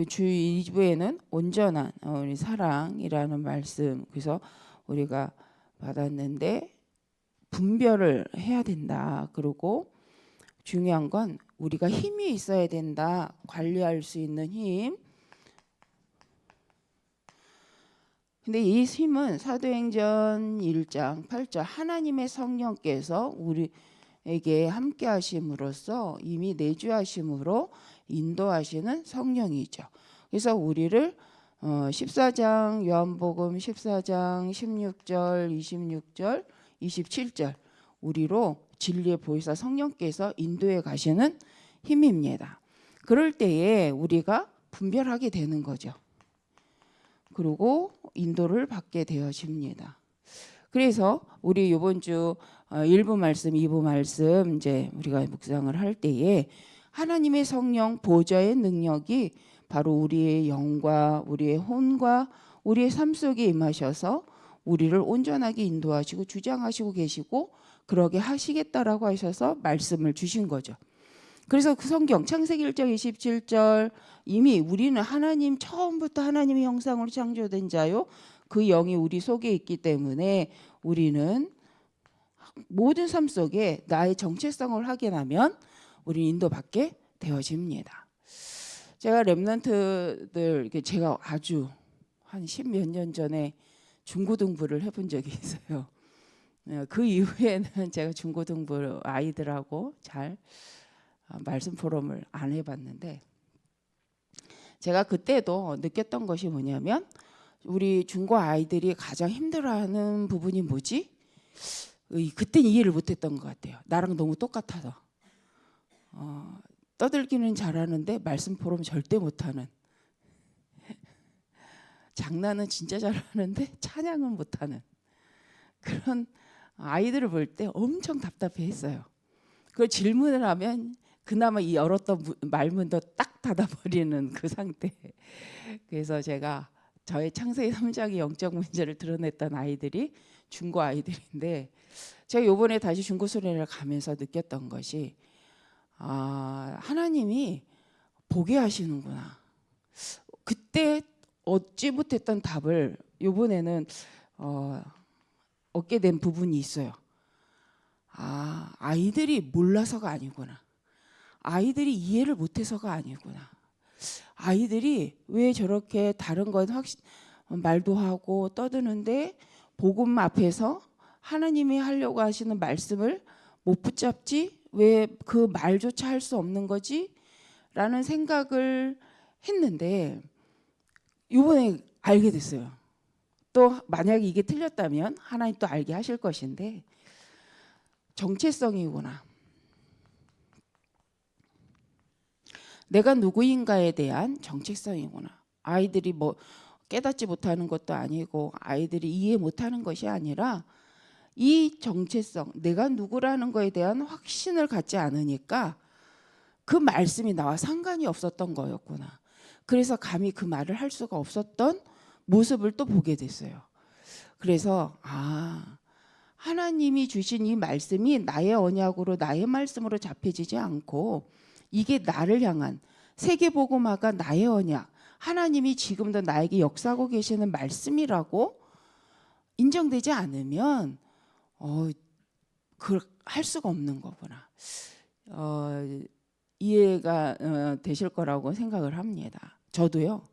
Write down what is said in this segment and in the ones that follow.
주 2부에는 온전한 우리 사랑이라는 말씀, 그래서 우리가 받았는데 분별을 해야 된다. 그리고 중요한 건 우리가 힘이 있어야 된다. 관리할 수 있는 힘. 근데 이 힘은 사도행전 1장 8절 하나님의 성령께서 우리에게 함께 하심으로써 이미 내주하심으로 인도하시는 성령이죠. 그래서 우리를 14장 요한복음 14장 16절 26절 27절 우리로 진리의 보혜사 성령께서 인도해 가시는 힘입니다. 그럴 때에 우리가 분별하게 되는 거죠. 그리고 인도를 받게 되어집니다. 그래서 우리 이번 주 1부 말씀, 2부 말씀 이제 우리가 묵상을 할 때에 하나님의 성령 보좌의 능력이 바로 우리의 영과 우리의 혼과 우리의 삶 속에 임하셔서 우리를 온전하게 인도하시고 주장하시고 계시고 그러게 하시겠다라고 하셔서 말씀을 주신 거죠. 그래서 그 성경 창세기 1장 27절 이미 우리는 하나님 처음부터 하나님의 형상으로 창조된 자요 그 영이 우리 속에 있기 때문에 우리는 모든 삶 속에 나의 정체성을 확인하면 우리는 인도받게 되어집니다. 제가 랩런트들 제가 아주 한 10몇 년 전에 중고등부를 해본 적이 있어요. 그 이후에는 제가 중고등부 아이들하고 잘 말씀 포럼을 안 해봤는데 제가 그때도 느꼈던 것이 뭐냐면 우리 중고 아이들이 가장 힘들어하는 부분이 뭐지? 그때는 이해를 못했던 것 같아요. 나랑 너무 똑같아서 떠들기는 잘하는데 말씀 포럼 절대 못하는 장난은 진짜 잘하는데 찬양은 못하는 그런 아이들을 볼 때 엄청 답답해했어요. 그 질문을 하면 그나마 이 열었던 말문도 딱 닫아버리는 그 상태. 그래서 제가 저의 창세기 3장의 영적 문제를 드러냈던 아이들이 중고 아이들인데 제가 요번에 다시 중고 수련회를 가면서 느꼈던 것이 하나님이 보게 하시는구나. 그때 얻지 못했던 답을 요번에는 얻게 된 부분이 있어요. 아이들이 몰라서가 아니구나. 아이들이 이해를 못해서가 아니구나. 아이들이 왜 저렇게 다른 건 말도 하고 떠드는데 복음 앞에서 하나님이 하려고 하시는 말씀을 못 붙잡지? 왜 그 말조차 할 수 없는 거지? 라는 생각을 했는데 이번에 알게 됐어요. 또 만약에 이게 틀렸다면 하나님 또 알게 하실 것인데 정체성이구나. 내가 누구인가에 대한 정체성이구나. 아이들이 뭐 깨닫지 못하는 것도 아니고 아이들이 이해 못하는 것이 아니라 이 정체성, 내가 누구라는 거에 대한 확신을 갖지 않으니까 그 말씀이 나와 상관이 없었던 거였구나. 그래서 감히 그 말을 할 수가 없었던 모습을 또 보게 됐어요. 그래서 하나님이 주신 이 말씀이 나의 언약으로 나의 말씀으로 잡혀지지 않고 이게 나를 향한 세계복음화가 나의 언약, 하나님이 지금도 나에게 역사하고 계시는 말씀이라고 인정되지 않으면 할 수가 없는 거구나. 이해가 되실 거라고 생각을 합니다. 저도요.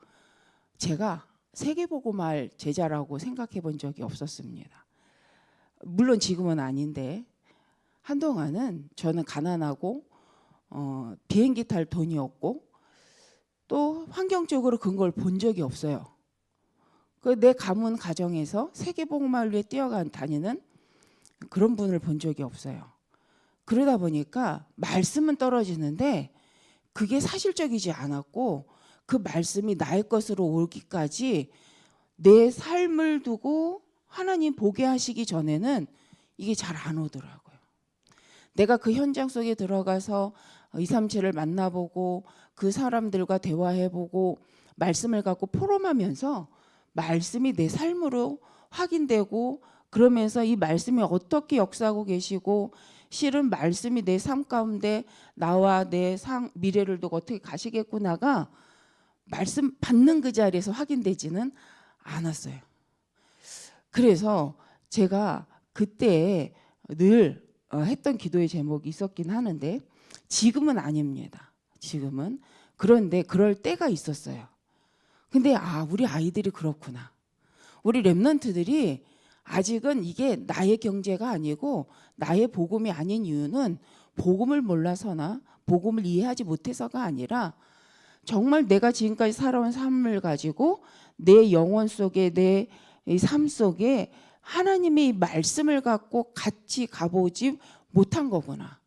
제가 세계복음할 제자라고 생각해 본 적이 없었습니다. 물론 지금은 아닌데 한동안은 저는 가난하고 비행기 탈 돈이 없고 또 환경적으로 그런 걸 본 적이 없어요. 내 가문 가정에서 세계복음화를 위해 다니는 그런 분을 본 적이 없어요. 그러다 보니까 말씀은 떨어지는데 그게 사실적이지 않았고 그 말씀이 나의 것으로 오기까지 내 삶을 두고 하나님 보게 하시기 전에는 이게 잘 안 오더라고요. 내가 그 현장 속에 들어가서 237을 만나보고 그 사람들과 대화해보고 말씀을 갖고 포럼하면서 말씀이 내 삶으로 확인되고 그러면서 이 말씀이 어떻게 역사하고 계시고 실은 말씀이 내 삶 가운데 나와 내 미래를 두고 어떻게 가시겠구나가 말씀 받는 그 자리에서 확인되지는 않았어요. 그래서 제가 그때 늘 했던 기도의 제목이 있었긴 하는데 지금은 아닙니다. 지금은. 그런데 그럴 때가 있었어요. 근데 우리 아이들이 그렇구나. 우리 랩런트들이 아직은 이게 나의 경제가 아니고 나의 복음이 아닌 이유는 복음을 몰라서나 복음을 이해하지 못해서가 아니라 정말 내가 지금까지 살아온 삶을 가지고 내 영혼 속에 내 삶 속에 하나님의 말씀을 갖고 같이 가보지 못한 거구나.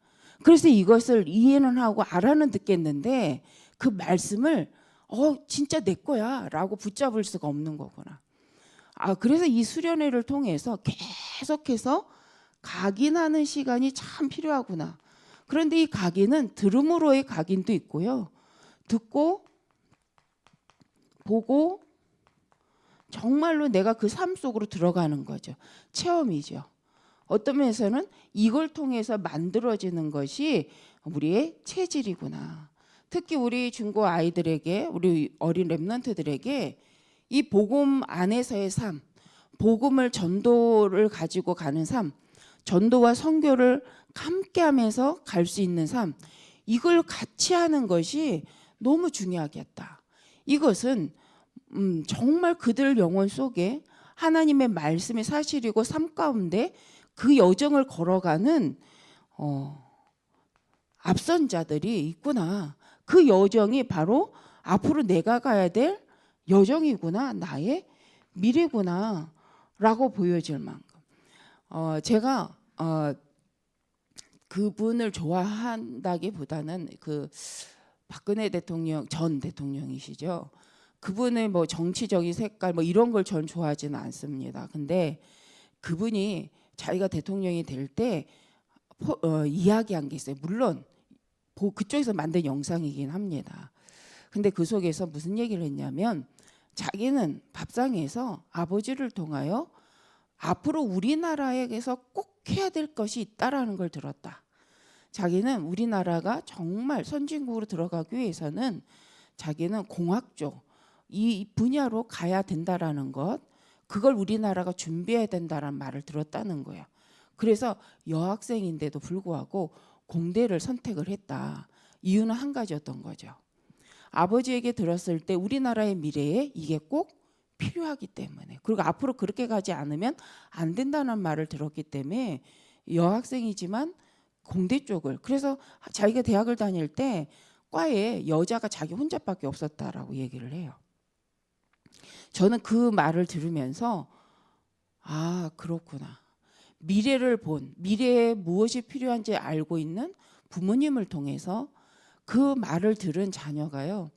그래서 이것을 이해는 하고 알아는 듣겠는데 그 말씀을 진짜 내 거야 라고 붙잡을 수가 없는 거구나. 그래서 이 수련회를 통해서 계속해서 각인하는 시간이 참 필요하구나. 그런데 이 각인은 들음으로의 각인도 있고요. 듣고 보고 정말로 내가 그 삶 속으로 들어가는 거죠. 체험이죠. 어떤 면에서는 이걸 통해서 만들어지는 것이 우리의 체질이구나. 특히 우리 중고 아이들에게, 우리 어린 랩런트들에게 이 복음 안에서의 삶, 복음을 전도를 가지고 가는 삶, 전도와 선교를 함께하면서 갈 수 있는 삶, 이걸 같이 하는 것이 너무 중요하겠다. 이것은 정말 그들 영혼 속에 하나님의 말씀이 사실이고 삶 가운데 그 여정을 걸어가는 앞선 자들이 있구나. 그 여정이 바로 앞으로 내가 가야 될 여정이구나. 나의 미래구나 라고 보여질 만큼 제가 그분을 좋아한다기보다는 그 박근혜 대통령 전 대통령이시죠. 그분의 뭐 정치적인 색깔 뭐 이런 걸 전 좋아하지는 않습니다. 근데 그분이 자기가 대통령이 될 때 이야기한 게 있어요. 물론 그쪽에서 만든 영상이긴 합니다. 근데 그 속에서 무슨 얘기를 했냐면 자기는 밥상에서 아버지를 통하여 앞으로 우리나라에서 꼭 해야 될 것이 있다라는 걸 들었다. 자기는 우리나라가 정말 선진국으로 들어가기 위해서는 자기는 공학 쪽 이 분야로 가야 된다라는 것, 그걸 우리나라가 준비해야 된다라는 말을 들었다는 거예요. 그래서 여학생인데도 불구하고 공대를 선택을 했다. 이유는 한 가지였던 거죠. 아버지에게 들었을 때 우리나라의 미래에 이게 꼭 필요하기 때문에, 그리고 앞으로 그렇게 가지 않으면 안 된다는 말을 들었기 때문에 여학생이지만 공대 쪽을, 그래서 자기가 대학을 다닐 때 과에 여자가 자기 혼자밖에 없었다라고 얘기를 해요. 저는 그 말을 들으면서 그렇구나. 미래를 본, 미래에 무엇이 필요한지 알고 있는 부모님을 통해서 그 말을 들은 자녀가요.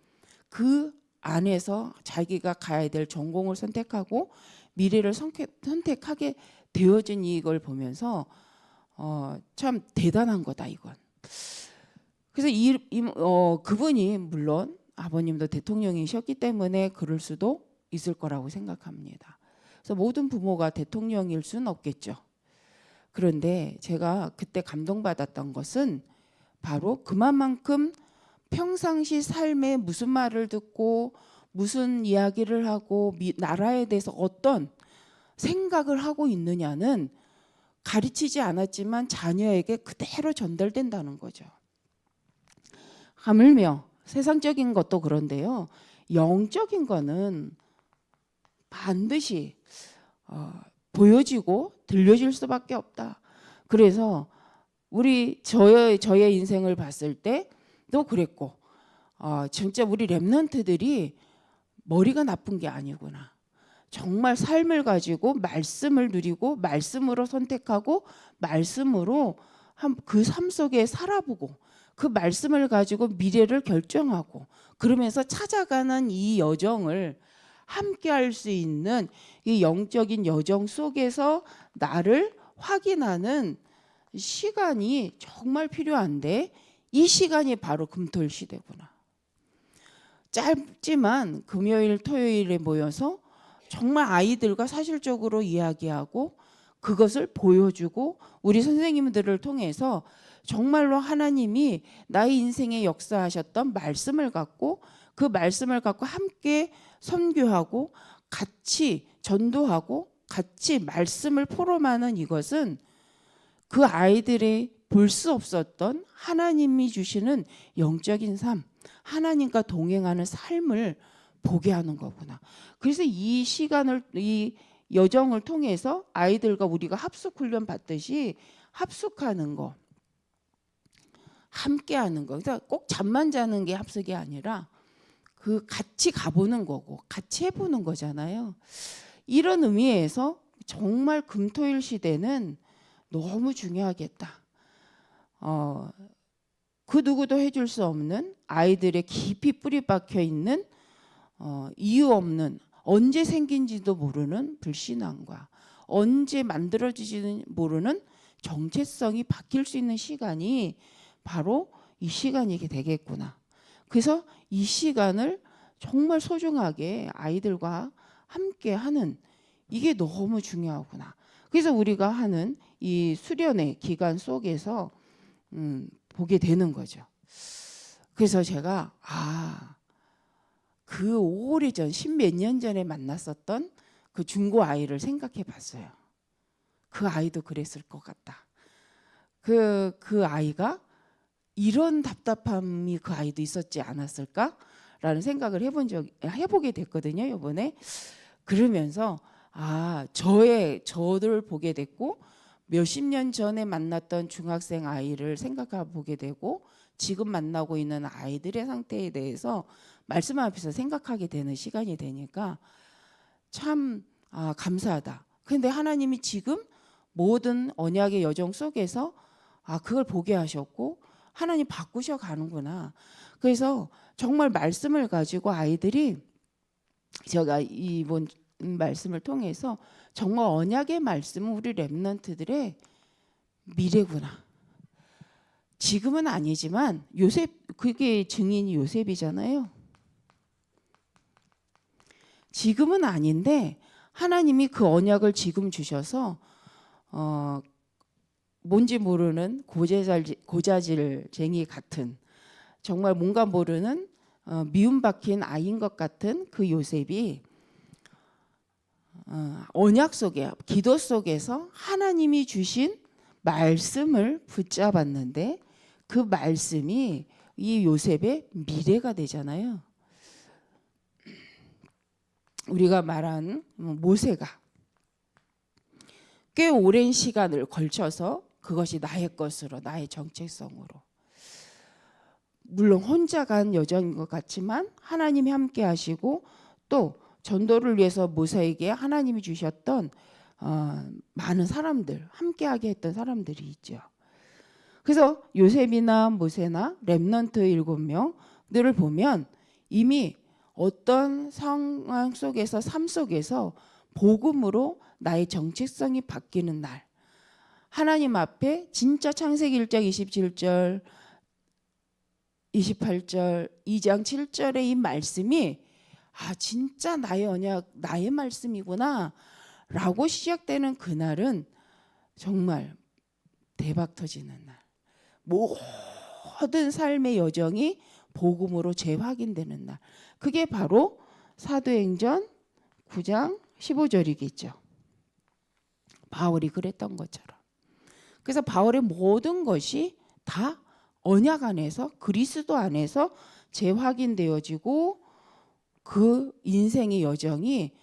그 안에서 자기가 가야 될 전공을 선택하고 미래를 선택하게 되어진 이걸 보면서 참 대단한 거다 이건. 그래서 그분이 물론 아버님도 대통령이셨기 때문에 그럴 수도 있을 거라고 생각합니다. 그래서 모든 부모가 대통령일 수는 없겠죠. 그런데 제가 그때 감동받았던 것은 바로 그만큼 평상시 삶에 무슨 말을 듣고 무슨 이야기를 하고 나라에 대해서 어떤 생각을 하고 있느냐는 가르치지 않았지만 자녀에게 그대로 전달된다는 거죠. 하물며 세상적인 것도 그런데요. 영적인 거는 반드시 보여지고 들려질 수밖에 없다. 그래서 저의 인생을 봤을 때도 그랬고 진짜 우리 랩런트들이 머리가 나쁜 게 아니구나. 정말 삶을 가지고 말씀을 누리고 말씀으로 선택하고 말씀으로 그 삶 속에 살아보고 그 말씀을 가지고 미래를 결정하고 그러면서 찾아가는 이 여정을 함께 할 수 있는 이 영적인 여정 속에서 나를 확인하는 시간이 정말 필요한데 이 시간이 바로 금토일 시대구나. 짧지만 금요일 토요일에 모여서 정말 아이들과 사실적으로 이야기하고 그것을 보여주고 우리 선생님들을 통해서 정말로 하나님이 나의 인생에 역사하셨던 말씀을 갖고 그 말씀을 갖고 함께 선교하고 같이 전도하고 같이 말씀을 포럼하는 이것은 그 아이들의 볼 수 없었던 하나님이 주시는 영적인 삶, 하나님과 동행하는 삶을 보게 하는 거구나. 그래서 이 시간을, 이 여정을 통해서 아이들과 우리가 합숙 훈련 받듯이 합숙하는 거, 함께 하는 거. 그래서 꼭 잠만 자는 게 합숙이 아니라 그 같이 가보는 거고 같이 해보는 거잖아요. 이런 의미에서 정말 금토일 시대는 너무 중요하겠다. 그 누구도 해줄 수 없는 아이들의 깊이 뿌리 박혀 있는 이유 없는, 언제 생긴지도 모르는 불신앙과 언제 만들어지지는 모르는 정체성이 바뀔 수 있는 시간이 바로 이 시간이 되겠구나. 그래서 이 시간을 정말 소중하게 아이들과 함께 하는, 이게 너무 중요하구나. 그래서 우리가 하는 이 수련의 기간 속에서 보게 되는 거죠. 그래서 제가 그 오래전 십몇 년 전에 만났었던 그 중고 아이를 생각해 봤어요. 그 아이도 그랬을 것 같다. 그 아이가 이런 답답함이 그 아이도 있었지 않았을까라는 생각을 해보게 됐거든요, 이번에. 그러면서 저를 보게 됐고, 몇십 년 전에 만났던 중학생 아이를 생각해 보게 되고, 지금 만나고 있는 아이들의 상태에 대해서 말씀 앞에서 생각하게 되는 시간이 되니까 참 감사하다. 근데 하나님이 지금 모든 언약의 여정 속에서 그걸 보게 하셨고 하나님 바꾸셔 가는구나. 그래서 정말 말씀을 가지고 아이들이, 제가 이번 말씀을 통해서 정말 언약의 말씀은 우리 렘넌트들의 미래구나. 지금은 아니지만 요셉, 그게 증인이 요셉이잖아요. 지금은 아닌데 하나님이 그 언약을 지금 주셔서 뭔지 모르는 고자질쟁이 같은, 정말 뭔가 모르는 미움 박힌 아이인 것 같은 그 요셉이 언약 속에, 기도 속에서 하나님이 주신 말씀을 붙잡았는데 그 말씀이 이 요셉의 미래가 되잖아요. 우리가 말한 모세가 꽤 오랜 시간을 걸쳐서 그것이 나의 것으로, 나의 정체성으로, 물론 혼자 간 여정인 것 같지만 하나님이 함께 하시고 또 전도를 위해서 모세에게 하나님이 주셨던 많은 사람들, 함께하게 했던 사람들이 있죠. 그래서 요셉이나 모세나 렘넌트 7명들을 보면 이미 어떤 상황 속에서, 삶 속에서 복음으로 나의 정체성이 바뀌는 날, 하나님 앞에 진짜 창세기 1장 27절 28절 2장 7절의 이 말씀이 진짜 나의 언약, 나의 말씀이구나 라고 시작되는 그날은 정말 대박 터지는 날, 모든 삶의 여정이 복음으로 재확인되는 날, 그게 바로 사도행전 9장 15절이겠죠. 바울이 그랬던 것처럼. 그래서 바울의 모든 것이 다 언약 안에서, 그리스도 안에서 재확인되어지고 그 인생의 여정이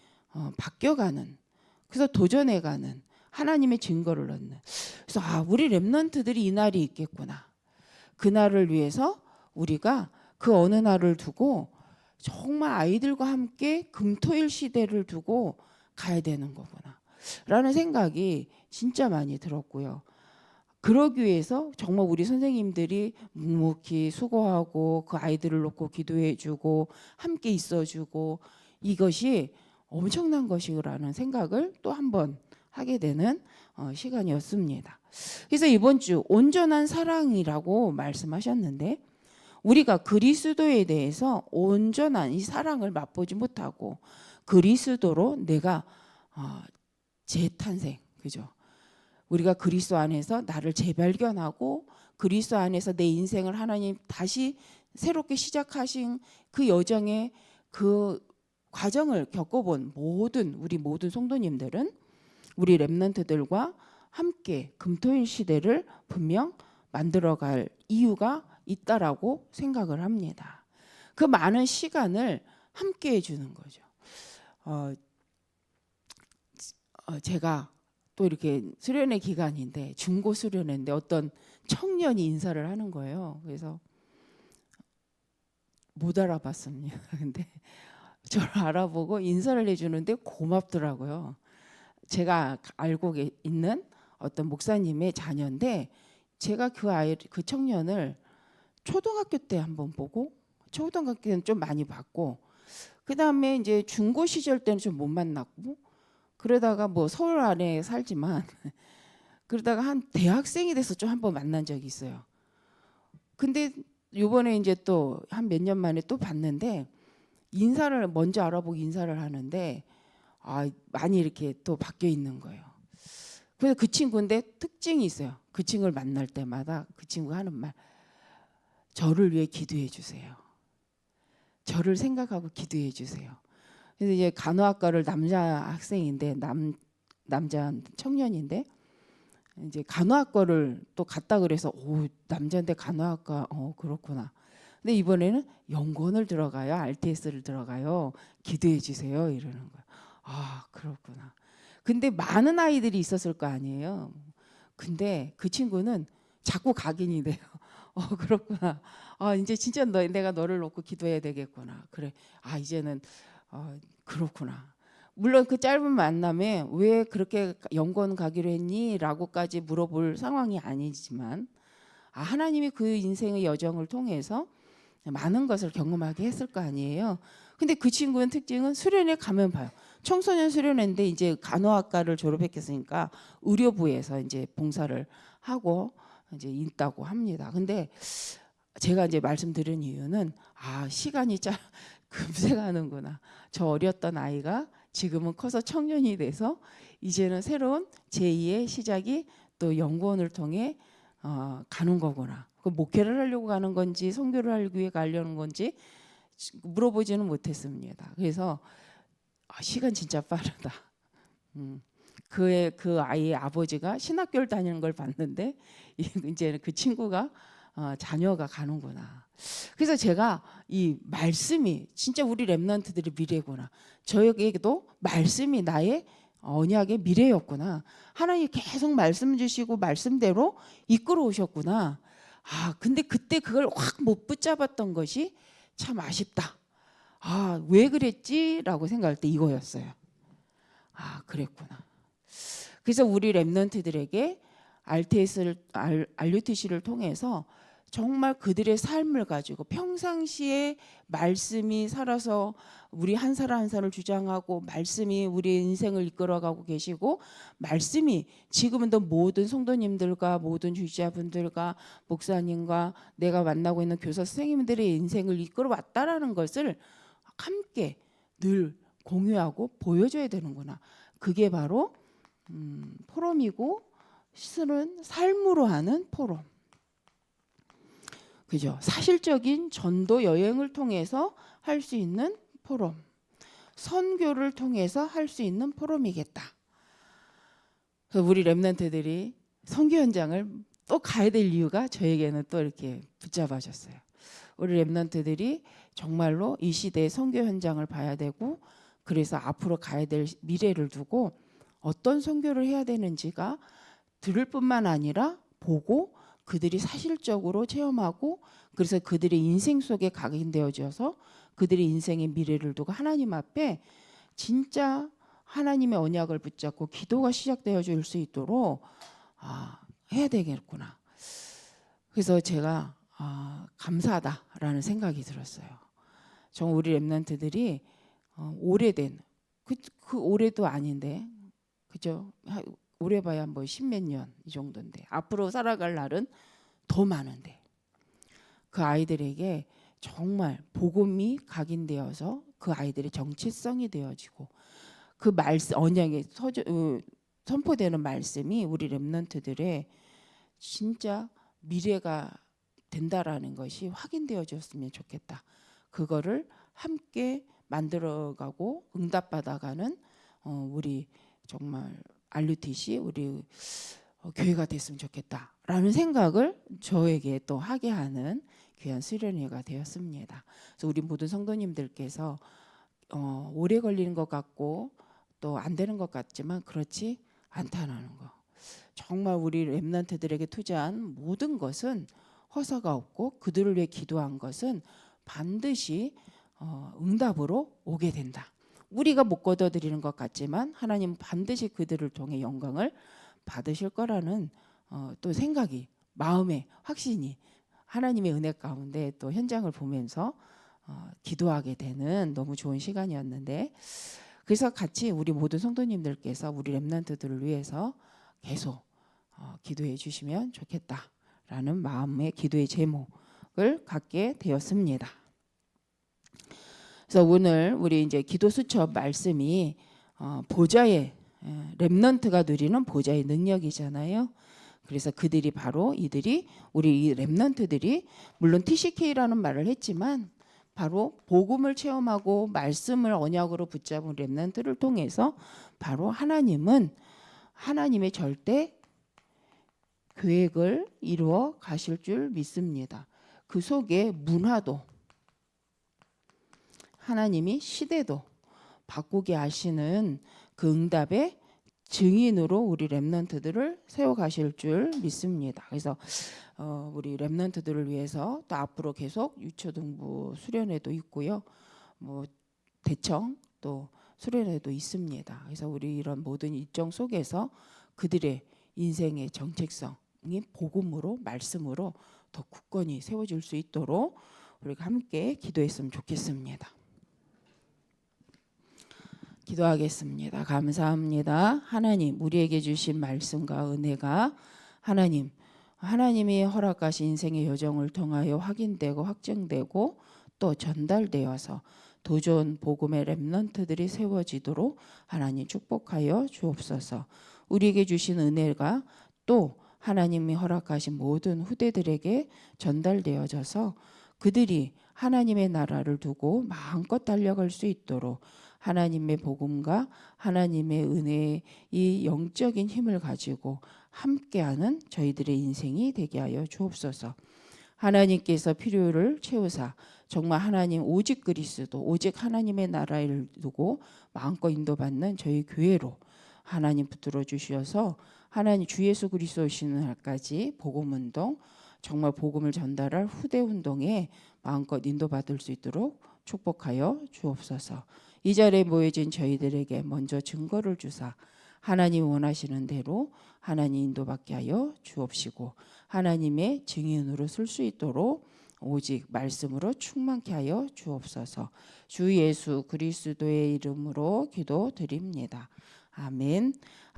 바뀌어가는, 그래서 도전해가는, 하나님의 증거를 얻는. 그래서 우리 렘넌트들이 이 날이 있겠구나. 그 날을 위해서 우리가 그 어느 날을 두고 정말 아이들과 함께 금토일 시대를 두고 가야 되는 거구나 라는 생각이 진짜 많이 들었고요. 그러기 위해서 정말 우리 선생님들이 묵묵히 수고하고 그 아이들을 놓고 기도해주고 함께 있어주고, 이것이 엄청난 것이라는 생각을 또 한 번 하게 되는 시간이었습니다. 그래서 이번 주 온전한 사랑이라고 말씀하셨는데, 우리가 그리스도에 대해서 온전한 이 사랑을 맛보지 못하고 그리스도로 내가 재탄생, 그죠? 우리가 그리스도 안에서 나를 재발견하고 그리스도 안에서 내 인생을 하나님 다시 새롭게 시작하신 그 여정의 그 과정을 겪어본 우리 모든 성도님들은 우리 렘넌트들과 함께 금토일 시대를 분명 만들어갈 이유가 있다라고 생각을 합니다. 그 많은 시간을 함께 해주는 거죠. 제가 또 이렇게 수련회 기간인데 중고 수련회인데 어떤 청년이 인사를 하는 거예요. 그래서 못 알아봤습니다. 근데 저를 알아보고 인사를 해주는데 고맙더라고요. 제가 알고 있는 어떤 목사님의 자녀인데 제가 그 청년을 초등학교 때 한번 보고 초등학교 때는 좀 많이 봤고 그 다음에 이제 중고 시절 때는 좀 못 만났고 그러다가 뭐 서울 안에 살지만 그러다가 한 대학생이 돼서 좀 한번 만난 적이 있어요. 근데 요번에 이제 또 한 몇 년 만에 또 봤는데 인사를 먼저 알아보고 인사를 하는데 많이 이렇게 또 바뀌어 있는 거예요. 그래서 그 친구인데 특징이 있어요. 그 친구를 만날 때마다 그 친구가 하는 말, 저를 위해 기도해 주세요. 저를 생각하고 기도해 주세요. 그래서 이제 간호학과를 남자 학생인데 남자 청년인데 이제 간호학과를 또 갔다 그래서 오 남자인데 간호학과 그렇구나. 근데 이번에는 연구원을 들어가요. RTS를 들어가요. 기도해 주세요. 이러는 거예요. 아 그렇구나. 근데 많은 아이들이 있었을 거 아니에요. 근데 그 친구는 자꾸 각인이 돼요. 그렇구나. 이제 진짜 내가 너를 놓고 기도해야 되겠구나. 그래. 이제는 그렇구나. 물론 그 짧은 만남에 왜 그렇게 연구원 가기로 했니? 라고까지 물어볼 상황이 아니지만 하나님이 그 인생의 여정을 통해서 많은 것을 경험하게 했을 거 아니에요. 근데 그 친구의 특징은 수련회 가면 봐요. 청소년 수련회인데 이제 간호학과를 졸업했으니까 의료부에서 이제 봉사를 하고 이제 있다고 합니다. 근데 제가 이제 말씀드린 이유는 시간이 금세 가는구나. 저 어렸던 아이가 지금은 커서 청년이 돼서 이제는 새로운 제2의 시작이 또 연구원을 통해 가는 거구나. 그 목회를 하려고 가는 건지 선교를 하기 위해 가려는 건지 물어보지는 못했습니다. 그래서 시간 진짜 빠르다. 그 아이의 아버지가 신학교를 다니는 걸 봤는데 이제 그 친구가 자녀가 가는구나. 그래서 제가 이 말씀이 진짜 우리 렘넌트들의 미래구나. 저에게도 말씀이 나의 언약의 미래였구나. 하나님 계속 말씀 주시고 말씀대로 이끌어 오셨구나. 근데 그때 그걸 확 못 붙잡았던 것이 참 아쉽다. 왜 그랬지? 라고 생각할 때 이거였어요. 그랬구나. 그래서 우리 렘넌트들에게 RUTC를 통해서 정말 그들의 삶을 가지고 평상시에 말씀이 살아서 우리 한 사람 한 사람을 주장하고 말씀이 우리의 인생을 이끌어가고 계시고 말씀이 지금은 더 모든 성도님들과 모든 주지자분들과 목사님과 내가 만나고 있는 교사 선생님들의 인생을 이끌어 왔다라는 것을 함께 늘 공유하고 보여줘야 되는구나. 그게 바로 포럼이고 실은 삶으로 하는 포럼. 그죠? 사실적인 전도 여행을 통해서 할 수 있는 포럼. 선교를 통해서 할 수 있는 포럼이겠다. 우리 렘넌트들이 선교 현장을 또 가야 될 이유가 저에게는 또 이렇게 붙잡아졌어요. 우리 렘넌트들이 정말로 이 시대의 선교 현장을 봐야 되고 그래서 앞으로 가야 될 미래를 두고 어떤 선교를 해야 되는지가 들을 뿐만 아니라 보고 그들이 사실적으로 체험하고 그래서 그들의 인생 속에 각인되어져서 그들의 인생의 미래를 두고 하나님 앞에 진짜 하나님의 언약을 붙잡고 기도가 시작되어질 수 있도록 해야 되겠구나. 그래서 제가 감사하다라는 생각이 들었어요. 정말 우리 렘넌트들이 오래된 그 올해도 아닌데 그죠? 오래 봐야 뭐 십몇 년 이 정도인데 앞으로 살아갈 날은 더 많은데 그 아이들에게 정말 복음이 각인되어서 그 아이들의 정체성이 되어지고 그 말씀 언약에 선포되는 말씀이 우리 렘넌트들의 진짜 미래가 된다라는 것이 확인되어졌으면 좋겠다. 그거를 함께 만들어가고 응답받아가는 우리 정말 RUTC 우리 교회가 됐으면 좋겠다라는 생각을 저에게 또 하게 하는 귀한 수련회가 되었습니다. 그래서 우리 모든 성도님들께서 오래 걸리는 것 같고 또 안 되는 것 같지만 그렇지 않다는 거. 정말 우리 렘넌트들에게 투자한 모든 것은 허사가 없고 그들을 위해 기도한 것은 반드시 응답으로 오게 된다. 우리가 못 거둬들이는 것 같지만 하나님은 반드시 그들을 통해 영광을 받으실 거라는 또 생각이 마음에 확신이 하나님의 은혜 가운데 또 현장을 보면서 기도하게 되는 너무 좋은 시간이었는데 그래서 같이 우리 모든 성도님들께서 우리 렘넌트들을 위해서 계속 기도해 주시면 좋겠다라는 마음의 기도의 제목을 갖게 되었습니다. 그래서 오늘 우리 이제 기도 수첩 말씀이 보좌의 렘넌트가 누리는 보좌의 능력이잖아요. 그래서 그들이 바로 이들이 우리 이 렘넌트들이 물론 TCK라는 말을 했지만 바로 복음을 체험하고 말씀을 언약으로 붙잡은 렘넌트를 통해서 바로 하나님은 하나님의 절대 계획을 이루어 가실 줄 믿습니다. 그 속에 문화도 하나님이 시대도 바꾸게 하시는 그 응답의 증인으로 우리 렘넌트들을 세워가실 줄 믿습니다. 그래서 우리 렘넌트들을 위해서 또 앞으로 계속 유초등부 수련회도 있고요. 뭐 대청 또 수련회도 있습니다. 그래서 우리 이런 모든 일정 속에서 그들의 인생의 정체성이 복음으로 말씀으로 더 굳건히 세워질 수 있도록 우리가 함께 기도했으면 좋겠습니다. 기도하겠습니다. 감사합니다. 하나님 우리에게 주신 말씀과 은혜가 하나님이 허락하신 인생의 여정을 통하여 확인되고 확증되고 또 전달되어서 더 좋은 복음의 렘넌트들이 세워지도록 하나님 축복하여 주옵소서. 우리에게 주신 은혜가 또 하나님이 허락하신 모든 후대들에게 전달되어져서 그들이 하나님의 나라를 두고 마음껏 달려갈 수 있도록 하나님의 복음과 하나님의 은혜의 이 영적인 힘을 가지고 함께하는 저희들의 인생이 되게 하여 주옵소서. 하나님께서 필요를 채우사 정말 하나님 오직 그리스도 오직 하나님의 나라를 두고 마음껏 인도받는 저희 교회로 하나님 붙들어 주셔서 하나님 주 예수 그리스도 오시는 날까지 복음운동 정말 복음을 전달할 후대운동에 마음껏 인도받을 수 있도록 축복하여 주옵소서. 이 자리에 모여진 저희들에게 먼저 증거를 주사 하나님 원하시는 대로 하나님 인도받게 하여 주옵시고 하나님의 증인으로 쓸 수 있도록 오직 말씀으로 충만케 하여 주옵소서. 주 예수 그리스도의 이름으로 기도드립니다. 아멘.